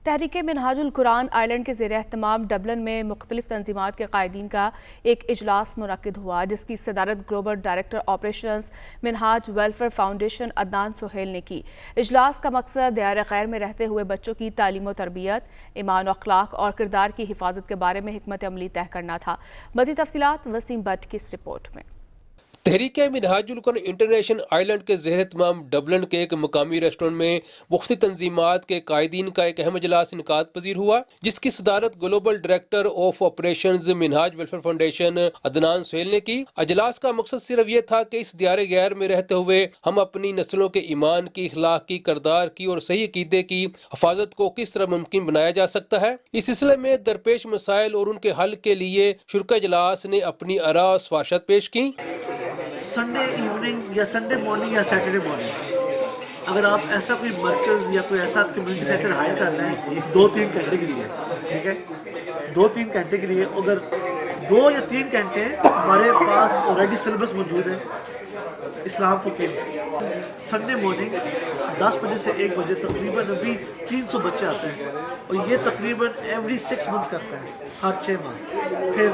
تحریک منہاج القرآن آئرلینڈ کے زیر اہتمام ڈبلن میں مختلف تنظیمات کے قائدین کا ایک اجلاس منعقد ہوا، جس کی صدارت گلوبل ڈائریکٹر آپریشنز منہاج ویلفیئر فاؤنڈیشن عدنان سہیل نے کی۔ اجلاس کا مقصد دیار غیر میں رہتے ہوئے بچوں کی تعلیم و تربیت، ایمان و اخلاق اور کردار کی حفاظت کے بارے میں حکمت عملی طے کرنا تھا۔ مزید تفصیلات وسیم بٹ کی اس رپورٹ میں۔ تحریک منہاج القرآن انٹرنیشنل آئرلینڈ کے زیر اہتمام ڈبلن کے ایک مقامی ریسٹورنٹ میں مختلف تنظیمات کے قائدین کا ایک اہم اجلاس انعقاد پذیر ہوا، جس کی صدارت global director of operations Minhaj welfare foundation Adnan Sohail نے کی۔ اجلاس کا مقصد صرف یہ تھا کہ اس دیار غیر میں رہتے ہوئے ہم اپنی نسلوں کے ایمان کی، اخلاق کی، کردار کی اور صحیح عقیدے کی حفاظت کو کس طرح ممکن بنایا جا سکتا ہے۔ اس سلسلے میں درپیش مسائل اور ان کے حل کے لیے شرکا اجلاس نے اپنی آراء و سفارشات پیش کی۔ سنڈے ایوننگ یا سنڈے مارننگ یا سیٹرڈے مارننگ اگر آپ ایسا کوئی مرکز یا کوئی ایسا کمیونٹی سینٹر ہائر کر رہے ہیں، 2-3 گھنٹے کے لیے، ٹھیک ہے، 2-3 گھنٹے کے لیے، اگر 2 یا 3 گھنٹے ہمارے پاس آلریڈی سلیبس موجود ہے اسلام فار کڈس۔ سنڈے مارننگ 10 بجے سے 1 بجے تقریباً ابھی 300 بچے آتے ہیں، اور یہ تقریباً ایوری 6 منتھس کرتے ہیں، ہر 6 ماہ، پھر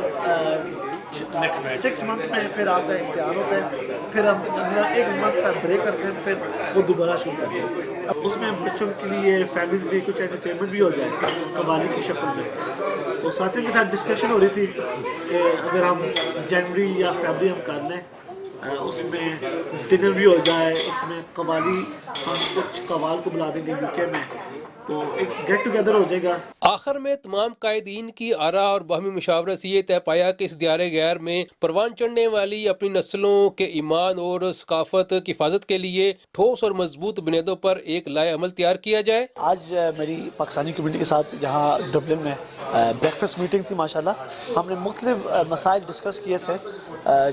6 منتھ میں پھر آپ کا امتحان ہوتا ہے، پھر ہم اگلا 1 منتھ کا بریک کرتے ہیں، پھر وہ دوبارہ شروع کرتے ہیں۔ اب اس میں بچوں کے لیے فیملیز کے لیے کچھ انٹرٹینمنٹ بھی ہو جائے قوالی کی شکل میں۔ اور ساتھیوں کے ساتھ ڈسکشن ہو رہی تھی کہ اگر ہم جنوری یا فیبری ہم کر لیں، اس میں ڈنر بھی ہو جائے، اس میں قوالی، ہم کچھ قوال کو بلا دیں گے UK میں، تو ایک گیٹ ٹوگیدر ہو جائے گا۔ آخر میں تمام قائدین کی آراء اور باہمی مشاورت سے یہ طے پایا کہ اس دیار غیر میں پروان چڑھنے والی اپنی نسلوں کے ایمان اور ثقافت کی حفاظت کے لیے ٹھوس اور مضبوط بنیادوں پر ایک لائحہ عمل تیار کیا جائے۔ آج میری پاکستانی کمیونٹی کے ساتھ جہاں ڈبلن میں بریکفاسٹ میٹنگ تھی، ماشاءاللہ ہم نے مختلف مسائل ڈسکس کیے تھے۔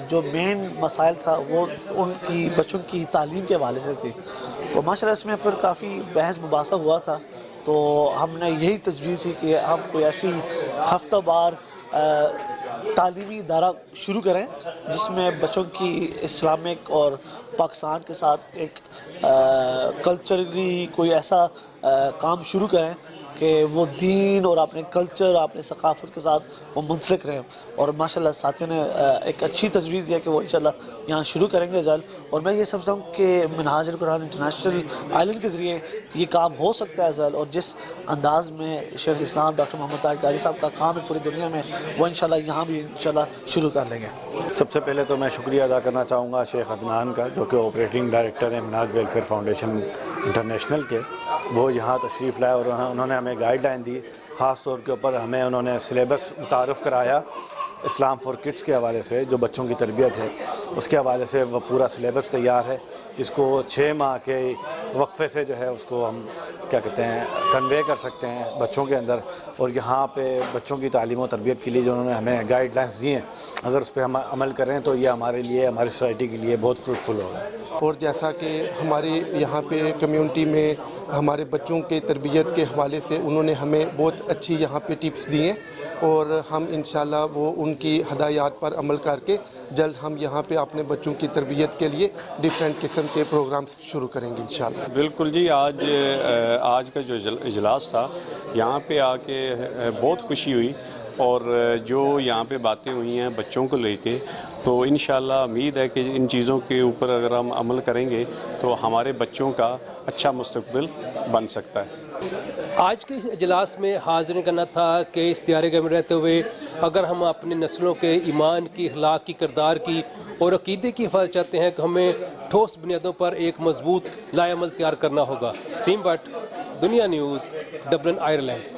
جو مین مسائل تھا وہ ان کی بچوں کی تعلیم کے حوالے سے تھی، تو ماشاءاللہ اس میں پھر کافی بحث مباحثہ ہوا تھا۔ تو ہم نے یہی تجویز کی کہ ہم کوئی ایسی ہفتہ وار تعلیمی ادارہ شروع کریں جس میں بچوں کی اسلامک اور پاکستان کے ساتھ ایک کلچرلی کوئی ایسا کام شروع کریں کہ وہ دین اور اپنے کلچر، اپنے ثقافت کے ساتھ وہ منسلک رہیں۔ اور ماشاءاللہ ساتھیوں نے ایک اچھی تجویز دیا کہ وہ انشاءاللہ یہاں شروع کریں گے جلد، اور میں یہ سمجھتا ہوں کہ منہاج القرآن انٹرنیشنل آئرلینڈ کے ذریعے یہ کام ہو سکتا ہے جلد، اور جس انداز میں شیخ الاسلام ڈاکٹر محمد طاہر القادری صاحب کا کام ہے پوری دنیا میں، وہ انشاءاللہ یہاں بھی انشاءاللہ شروع کر لیں گے۔ سب سے پہلے تو میں شکریہ ادا کرنا چاہوں گا شیخ عدنان کا، جو کہ آپریٹنگ ڈائریکٹر ہیں منہاج ویلفیئر فاؤنڈیشن انٹرنیشنل کے۔ وہ یہاں تشریف لائے اور انہوں نے ہمیں گائیڈ لائن دی، خاص طور کے اوپر ہمیں انہوں نے سلیبس متعارف کرایا اسلام فار کڈس کے حوالے سے، جو بچوں کی تربیت ہے اس کے حوالے سے وہ پورا سلیبس تیار ہے، جس کو 6 ماہ کے وقفے سے جو ہے اس کو ہم کیا کہتے ہیں کنوے کر سکتے ہیں بچوں کے اندر۔ اور یہاں پہ بچوں کی تعلیم و تربیت کے لیے جو انہوں نے ہمیں گائیڈ لائنس دی ہیں، اگر اس پہ ہم عمل کریں تو یہ ہمارے لیے، ہماری سوسائٹی کے لیے بہت فروٹفل ہوگا۔ اور جیسا کہ ہمارے یہاں پہ کمیونٹی میں ہمارے بچوں کے تربیت کے حوالے سے انہوں نے ہمیں بہت اچھی یہاں پہ ٹپس دی ہیں، اور ہم انشاءاللہ وہ ان کی ہدایات پر عمل کر کے جلد ہم یہاں پہ اپنے بچوں کی تربیت کے لیے ڈیفرنٹ قسم کے پروگرامز شروع کریں گے انشاءاللہ۔ بالکل جی، آج کا جو اجلاس تھا یہاں پہ آ کے بہت خوشی ہوئی، اور جو یہاں پہ باتیں ہوئی ہیں بچوں کو لے کے، تو انشاءاللہ امید ہے کہ ان چیزوں کے اوپر اگر ہم عمل کریں گے تو ہمارے بچوں کا اچھا مستقبل بن سکتا ہے۔ آج کے اس اجلاس میں حاضرین کا نہ تھا کہ اس دیار غیر میں رہتے ہوئے اگر ہم اپنے نسلوں کے ایمان کی، اخلاق کی، کردار کی اور عقیدے کی حفاظت چاہتے ہیں کہ ہمیں ٹھوس بنیادوں پر ایک مضبوط لائحہ عمل تیار کرنا ہوگا۔ وسیم بٹ، دنیا نیوز، ڈبلن، آئرلینڈ۔